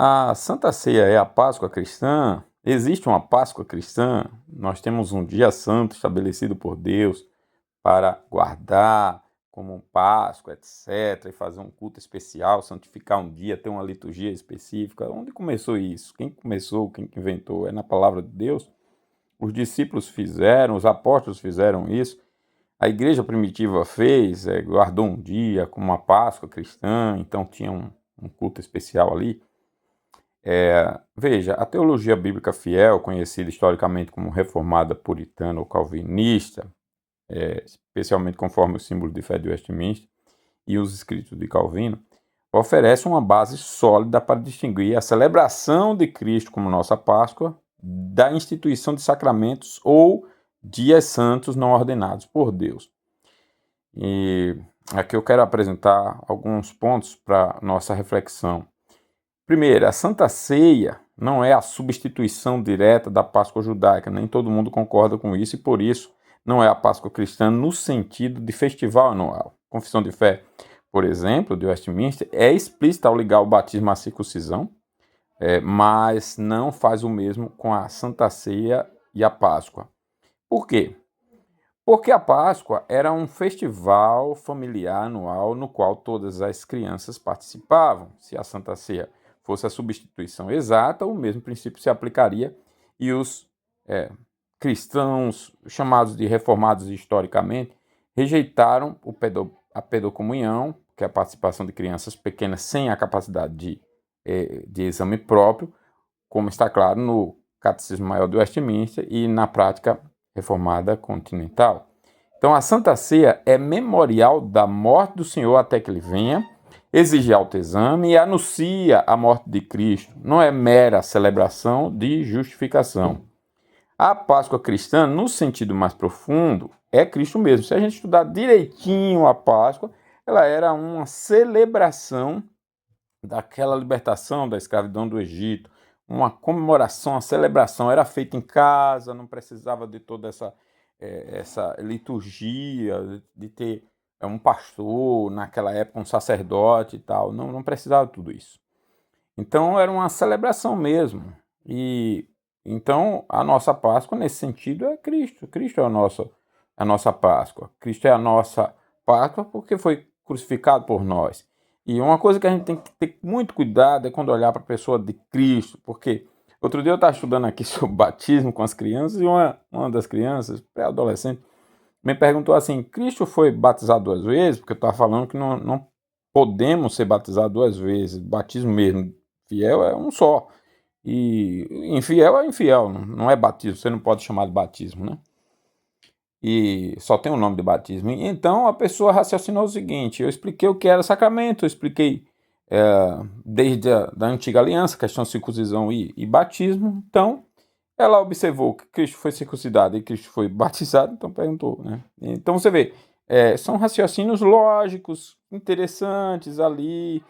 A Santa Ceia é a Páscoa cristã? Existe uma Páscoa cristã? Nós temos um dia santo estabelecido por Deus para guardar como Páscoa, etc., e fazer um culto especial, santificar um dia, ter uma liturgia específica. Onde começou isso? Quem começou? Quem que inventou? É na palavra de Deus? Os discípulos fizeram, os apóstolos fizeram isso. A igreja primitiva fez, guardou um dia como uma Páscoa cristã, então tinha um culto especial ali. Veja, a teologia bíblica fiel, conhecida historicamente como reformada puritana ou calvinista, especialmente conforme o símbolo de fé de Westminster e os escritos de Calvino, oferece uma base sólida para distinguir a celebração de Cristo como nossa Páscoa da instituição de sacramentos ou dias santos não ordenados por Deus. E aqui eu quero apresentar alguns pontos para nossa reflexão. Primeiro, a Santa Ceia não é a substituição direta da Páscoa judaica, nem todo mundo concorda com isso e por isso não é a Páscoa cristã no sentido de festival anual. Confissão de fé, por exemplo, de Westminster, é explícita ao ligar o batismo à circuncisão, mas não faz o mesmo com a Santa Ceia e a Páscoa. Por quê? Porque a Páscoa era um festival familiar anual no qual todas as crianças participavam. Se a Santa Ceia fosse a substituição exata, o mesmo princípio se aplicaria e os cristãos, chamados de reformados historicamente, rejeitaram a pedocomunhão, que é a participação de crianças pequenas sem a capacidade de exame próprio, como está claro no Catecismo Maior de Westminster e na prática reformada continental. Então, a Santa Ceia é memorial da morte do Senhor até que ele venha, exige autoexame e anuncia a morte de Cristo. Não é mera celebração de justificação. A Páscoa cristã, no sentido mais profundo, é Cristo mesmo. Se a gente estudar direitinho a Páscoa, ela era uma celebração daquela libertação da escravidão do Egito, uma comemoração, uma celebração, era feita em casa, não precisava de toda essa liturgia, de ter um pastor, naquela época um sacerdote e tal, não precisava de tudo isso. Então era uma celebração mesmo, e então a nossa Páscoa nesse sentido é Cristo, Cristo é a nossa Páscoa, Cristo é a nossa Páscoa porque foi crucificado por nós. E uma coisa que a gente tem que ter muito cuidado é quando olhar para a pessoa de Cristo, porque outro dia eu estava estudando aqui sobre batismo com as crianças e uma das crianças, pré-adolescente, me perguntou assim: Cristo foi batizado duas vezes? Porque eu estava falando que não podemos ser batizados duas vezes, batismo mesmo fiel é um só, e infiel é infiel, não é batismo, você não pode chamar de batismo, né? E só tem o nome de batismo. Então a pessoa raciocinou o seguinte: eu expliquei o que era sacramento, eu expliquei desde da antiga aliança, questão de circuncisão e batismo. Então ela observou que Cristo foi circuncidado e Cristo foi batizado, então perguntou, né? Então você vê, são raciocínios lógicos, interessantes ali,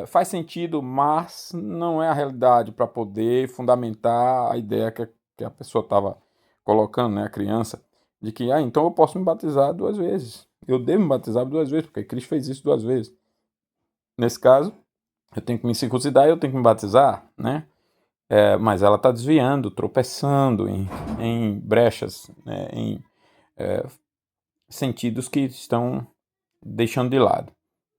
faz sentido, mas não é a realidade para poder fundamentar a ideia que a pessoa estava colocando, né, a criança, de que, então eu posso me batizar duas vezes. Eu devo me batizar duas vezes, porque Cristo fez isso duas vezes. Nesse caso, eu tenho que me circuncidar e eu tenho que me batizar, né? Mas ela está desviando, tropeçando em brechas, né, em sentidos que estão deixando de lado.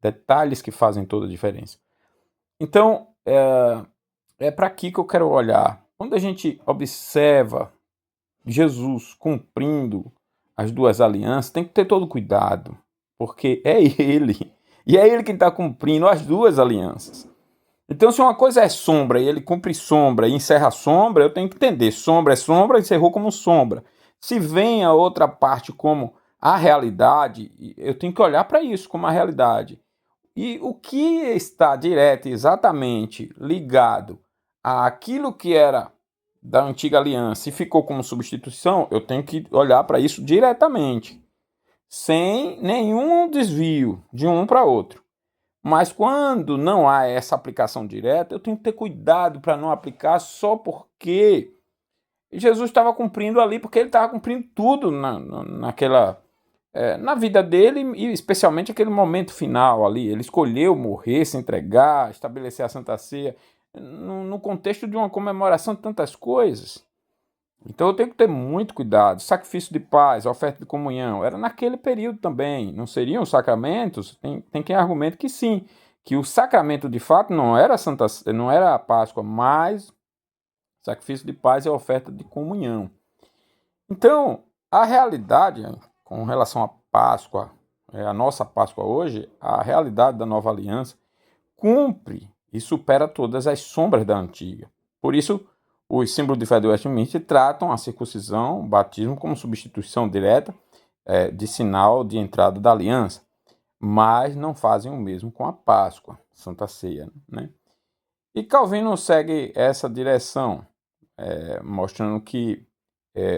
Detalhes que fazem toda a diferença. Então, é para aqui que eu quero olhar. Quando a gente observa Jesus cumprindo as duas alianças, tem que ter todo cuidado, porque é ele, e é ele que está cumprindo as duas alianças. Então, se uma coisa é sombra e ele cumpre sombra e encerra sombra, eu tenho que entender, sombra é sombra, encerrou como sombra. Se vem a outra parte como a realidade, eu tenho que olhar para isso como a realidade. E o que está direto, exatamente ligado àquilo que era da antiga aliança e ficou como substituição, eu tenho que olhar para isso diretamente, sem nenhum desvio de um para outro. Mas quando não há essa aplicação direta, eu tenho que ter cuidado para não aplicar só porque Jesus estava cumprindo ali, porque ele estava cumprindo tudo na vida dele, e especialmente aquele momento final ali. Ele escolheu morrer, se entregar, estabelecer a Santa Ceia no contexto de uma comemoração de tantas coisas. Então eu tenho que ter muito cuidado. Sacrifício de paz, oferta de comunhão, era naquele período também. Não seriam os sacramentos? Tem quem argumente que sim, que o sacramento de fato não era a Páscoa, mas sacrifício de paz e oferta de comunhão. Então, a realidade com relação à Páscoa, a nossa Páscoa hoje, a realidade da nova aliança cumpre e supera todas as sombras da antiga. Por isso, os símbolos de fé do Westminster tratam a circuncisão, o batismo, como substituição direta de sinal de entrada da aliança, mas não fazem o mesmo com a Páscoa, Santa Ceia, né? E Calvino segue essa direção, mostrando que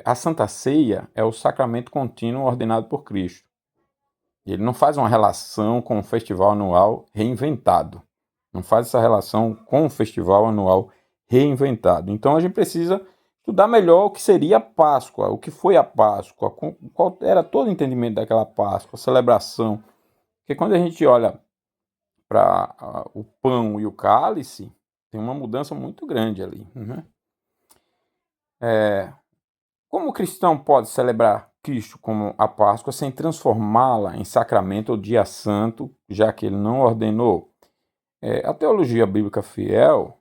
a Santa Ceia é o sacramento contínuo ordenado por Cristo. Ele não faz uma relação com o festival anual reinventado. Não faz essa relação com o festival anual reinventado. Então a gente precisa estudar melhor o que seria a Páscoa, o que foi a Páscoa, qual era todo o entendimento daquela Páscoa, a celebração. Porque quando a gente olha para o pão e o cálice, tem uma mudança muito grande ali, né? Como o cristão pode celebrar Cristo como a Páscoa sem transformá-la em sacramento ou dia santo, já que ele não ordenou? A teologia bíblica fiel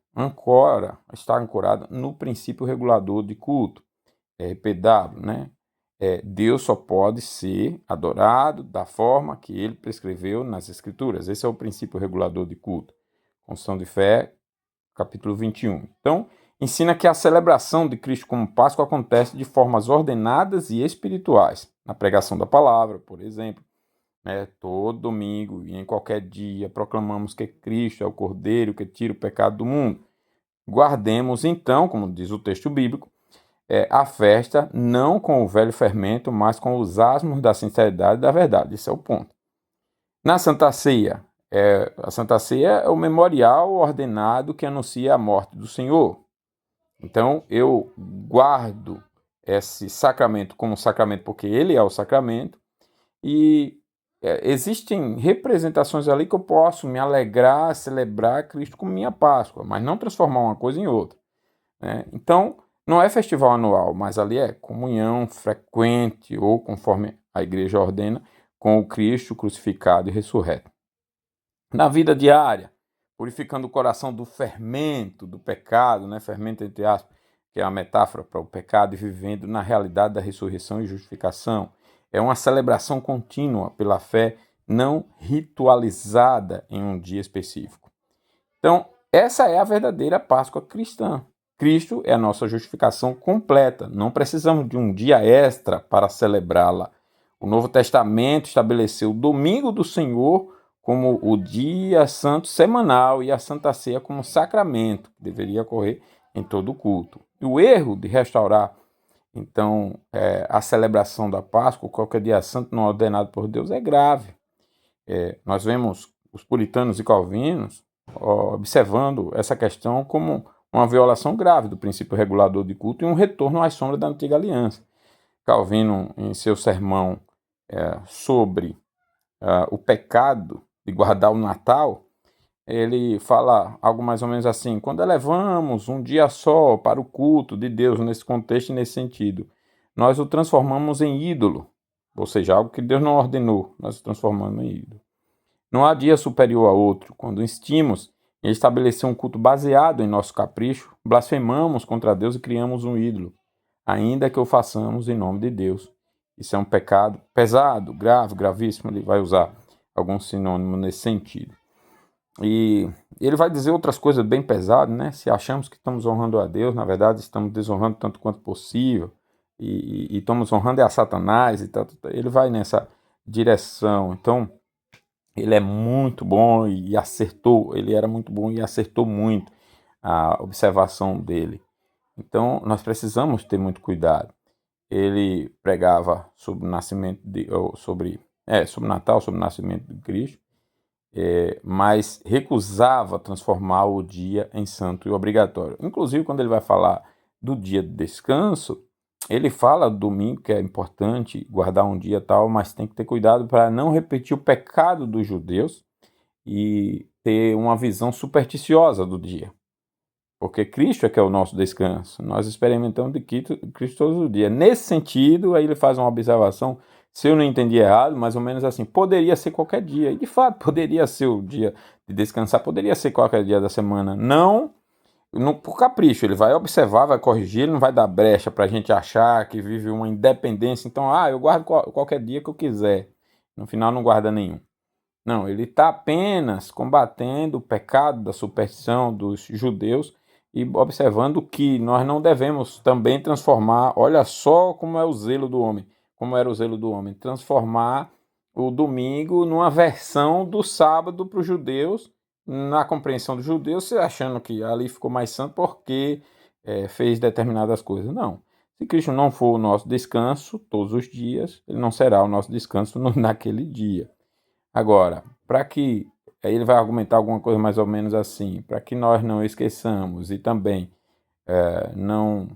está ancorada no princípio regulador de culto, PW, né? Deus só pode ser adorado da forma que ele prescreveu nas Escrituras. Esse é o princípio regulador de culto. Confissão de Fé, capítulo 21. Então, ensina que a celebração de Cristo como Páscoa acontece de formas ordenadas e espirituais. Na pregação da palavra, por exemplo, todo domingo e em qualquer dia proclamamos que Cristo é o Cordeiro que tira o pecado do mundo. Guardemos então, como diz o texto bíblico, a festa não com o velho fermento, mas com os asmos da sinceridade e da verdade. Esse é o ponto. Na Santa Ceia, a Santa Ceia é o memorial ordenado que anuncia a morte do Senhor. Então, eu guardo esse sacramento como sacramento porque ele é o sacramento e existem representações ali que eu posso me alegrar, celebrar Cristo como minha Páscoa, mas não transformar uma coisa em outra, né? Então, não é festival anual, mas ali é comunhão frequente ou conforme a igreja ordena, com o Cristo crucificado e ressurreto. Na vida diária, purificando o coração do fermento, do pecado, né? Fermento entre aspas, que é a metáfora para o pecado, e vivendo na realidade da ressurreição e justificação. É uma celebração contínua pela fé, não ritualizada em um dia específico. Então, essa é a verdadeira Páscoa cristã. Cristo é a nossa justificação completa. Não precisamos de um dia extra para celebrá-la. O Novo Testamento estabeleceu o Domingo do Senhor como o dia santo semanal e a Santa Ceia como sacramento, que deveria ocorrer em todo o culto. E o erro de restaurar, então, a celebração da Páscoa, qualquer dia santo não ordenado por Deus, é grave. Nós vemos os puritanos e calvinos observando essa questão como uma violação grave do princípio regulador de culto e um retorno às sombras da antiga aliança. Calvino, em seu sermão sobre o pecado de guardar o Natal, ele fala algo mais ou menos assim: quando elevamos um dia só para o culto de Deus nesse contexto e nesse sentido, nós o transformamos em ídolo, ou seja, algo que Deus não ordenou, nós o transformamos em ídolo. Não há dia superior a outro. Quando insistimos em estabelecer um culto baseado em nosso capricho, blasfemamos contra Deus e criamos um ídolo, ainda que o façamos em nome de Deus. Isso é um pecado pesado, grave, gravíssimo. Ele vai usar algum sinônimo nesse sentido. E ele vai dizer outras coisas bem pesadas, né? Se achamos que estamos honrando a Deus, na verdade estamos desonrando tanto quanto possível, e estamos honrando a Satanás, e tal. Ele vai nessa direção. Então, ele é muito bom e acertou, ele era muito bom e acertou muito a observação dele. Então, nós precisamos ter muito cuidado. Ele pregava sobre o nascimento sobre o Natal, sobre o nascimento de Cristo, mas recusava transformar o dia em santo e obrigatório. Inclusive, quando ele vai falar do dia de descanso, ele fala do domingo, que é importante guardar um dia tal, mas tem que ter cuidado para não repetir o pecado dos judeus e ter uma visão supersticiosa do dia. porque Cristo é que é o nosso descanso. Nós experimentamos de Cristo todos os dias. Nesse sentido, aí ele faz uma observação, se eu não entendi errado, mais ou menos assim, poderia ser qualquer dia. E de fato, poderia ser o dia de descansar, poderia ser qualquer dia da semana. Não por capricho, ele vai observar, vai corrigir, ele não vai dar brecha para a gente achar que vive uma independência. Então, eu guardo qualquer dia que eu quiser. No final, não guarda nenhum. Não, ele está apenas combatendo o pecado da superstição dos judeus e observando que nós não devemos também transformar, olha só como é o zelo do homem, como era o zelo do homem, transformar o domingo numa versão do sábado para os judeus, na compreensão dos judeus, achando que ali ficou mais santo porque fez determinadas coisas. Não. Se Cristo não for o nosso descanso todos os dias, ele não será o nosso descanso naquele dia. Agora, para que aí ele vai argumentar alguma coisa mais ou menos assim, para que nós não esqueçamos e também não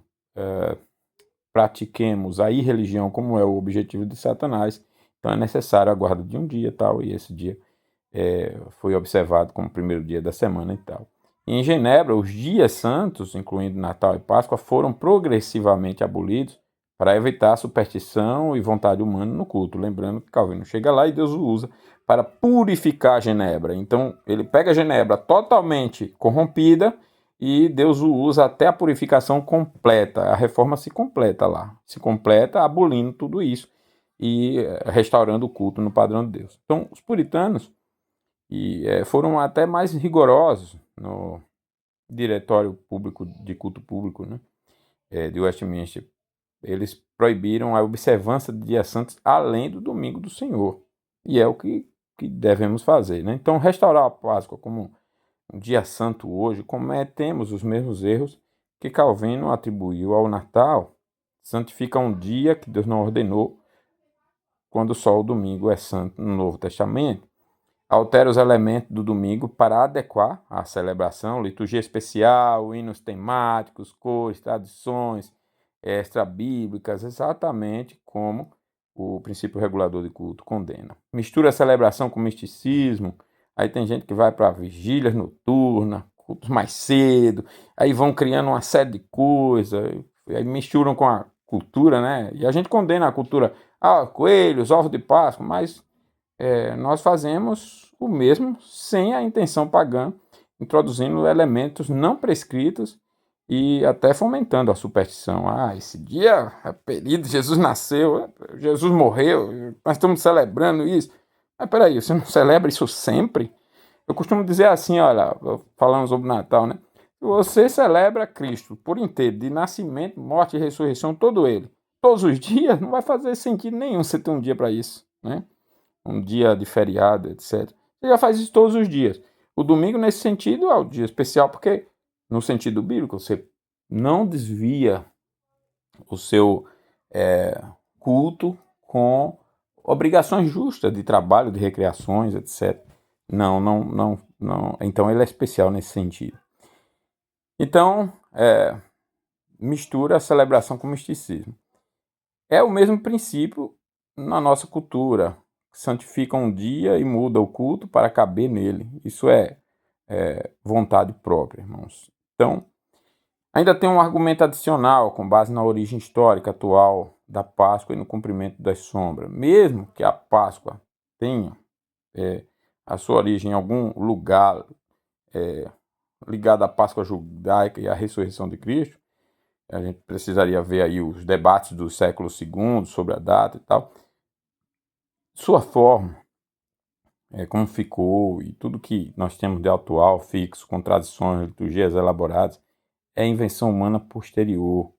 pratiquemos a irreligião como é o objetivo de Satanás, então é necessário a guarda de um dia tal, e esse dia foi observado como o primeiro dia da semana e tal. E em Genebra, os dias santos, incluindo Natal e Páscoa, foram progressivamente abolidos para evitar a superstição e vontade humana no culto. Lembrando que Calvino chega lá e Deus o usa para purificar Genebra. Então, ele pega Genebra totalmente corrompida e Deus o usa até a purificação completa. A reforma se completa lá. Se completa abolindo tudo isso e restaurando o culto no padrão de Deus. Então, os puritanos foram até mais rigorosos no diretório público de culto público, né, de Westminster. Eles proibiram a observância de dias santos além do domingo do Senhor. E é o que devemos fazer, né? Então, restaurar a Páscoa como um dia santo hoje, cometemos os mesmos erros que Calvino atribuiu ao Natal. Santifica um dia que Deus não ordenou, quando só o domingo é santo no Novo Testamento. Altera os elementos do domingo para adequar à celebração, liturgia especial, hinos temáticos, cores, tradições extra-bíblicas, exatamente como o princípio regulador de culto condena. Mistura a celebração com misticismo, aí tem gente que vai para vigílias noturnas, cultos mais cedo, aí vão criando uma série de coisas, aí misturam com a cultura, né? E a gente condena a cultura, coelhos, ovos de Páscoa, mas nós fazemos o mesmo sem a intenção pagã, introduzindo elementos não prescritos e até fomentando a superstição. Esse dia é período, Jesus nasceu, Jesus morreu, nós estamos celebrando isso. Mas peraí, você não celebra isso sempre? Eu costumo dizer assim, olha, falando sobre o Natal, né? Você celebra Cristo por inteiro, de nascimento, morte e ressurreição, todo ele. Todos os dias, não vai fazer sentido nenhum você ter um dia para isso, né? Um dia de feriado, etc. Você já faz isso todos os dias. O domingo, nesse sentido, é o dia especial, porque, no sentido bíblico, você não desvia o seu culto com obrigações justas de trabalho, de recreações, etc. Não. Então, ele é especial nesse sentido. Então, mistura a celebração com o misticismo. É o mesmo princípio na nossa cultura. Santifica um dia e muda o culto para caber nele. Isso é vontade própria, irmãos. Então, ainda tem um argumento adicional com base na origem histórica atual da Páscoa e no cumprimento das sombras. Mesmo que a Páscoa tenha a sua origem em algum lugar ligado à Páscoa judaica e à ressurreição de Cristo, a gente precisaria ver aí os debates do século II sobre a data e tal. Sua forma, como ficou e tudo que nós temos de atual, fixo, com tradições, liturgias elaboradas, é invenção humana posterior.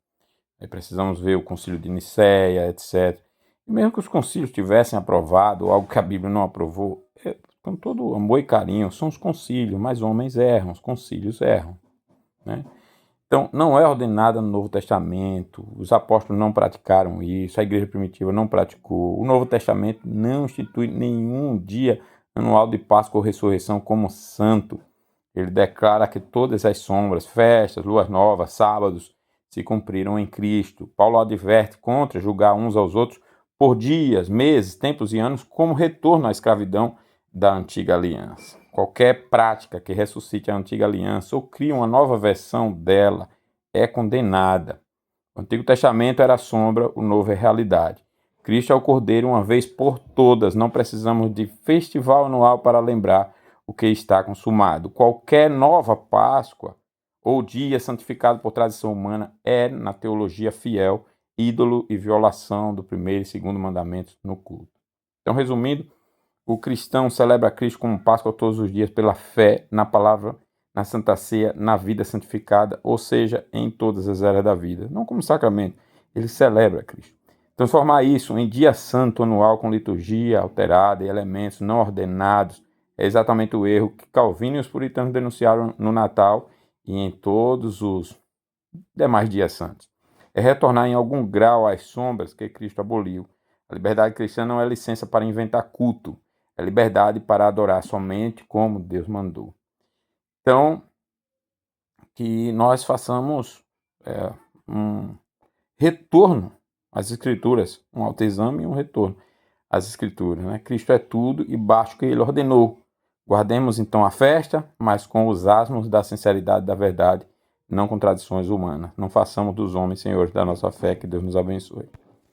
Precisamos ver o concílio de Nicéia, etc. E mesmo que os concílios tivessem aprovado algo que a Bíblia não aprovou, com todo amor e carinho, são os concílios, mas homens erram, os concílios erram, né? Então, não é ordenada no Novo Testamento, os apóstolos não praticaram isso, a igreja primitiva não praticou, o Novo Testamento não institui nenhum dia anual de Páscoa ou ressurreição como santo. Ele declara que todas as sombras, festas, luas novas, sábados, se cumpriram em Cristo. Paulo adverte contra julgar uns aos outros por dias, meses, tempos e anos como retorno à escravidão da antiga aliança. qualquer prática que ressuscite a antiga aliança ou crie uma nova versão dela é condenada. O Antigo Testamento era a sombra, o Novo é realidade. Cristo é o Cordeiro uma vez por todas. Não precisamos de festival anual para lembrar o que está consumado. Qualquer nova Páscoa ou dia santificado por tradição humana é, na teologia fiel, ídolo e violação do primeiro e segundo mandamentos no culto. Então, resumindo, o cristão celebra Cristo como Páscoa todos os dias pela fé na palavra, na Santa Ceia, na vida santificada, ou seja, em todas as áreas da vida. Não como sacramento, ele celebra Cristo. Transformar isso em dia santo anual com liturgia alterada e elementos não ordenados é exatamente o erro que Calvino e os puritanos denunciaram no Natal e em todos os demais dias santos. É retornar em algum grau às sombras que Cristo aboliu. A liberdade cristã não é licença para inventar culto, é liberdade para adorar somente como Deus mandou. Então, que nós façamos um retorno às Escrituras, um autoexame e um retorno às Escrituras. Né? Cristo é tudo e basta o que Ele ordenou. Guardemos então a festa, mas com os asmos da sinceridade da verdade, não com tradições humanas. Não façamos dos homens senhores da nossa fé, que Deus nos abençoe.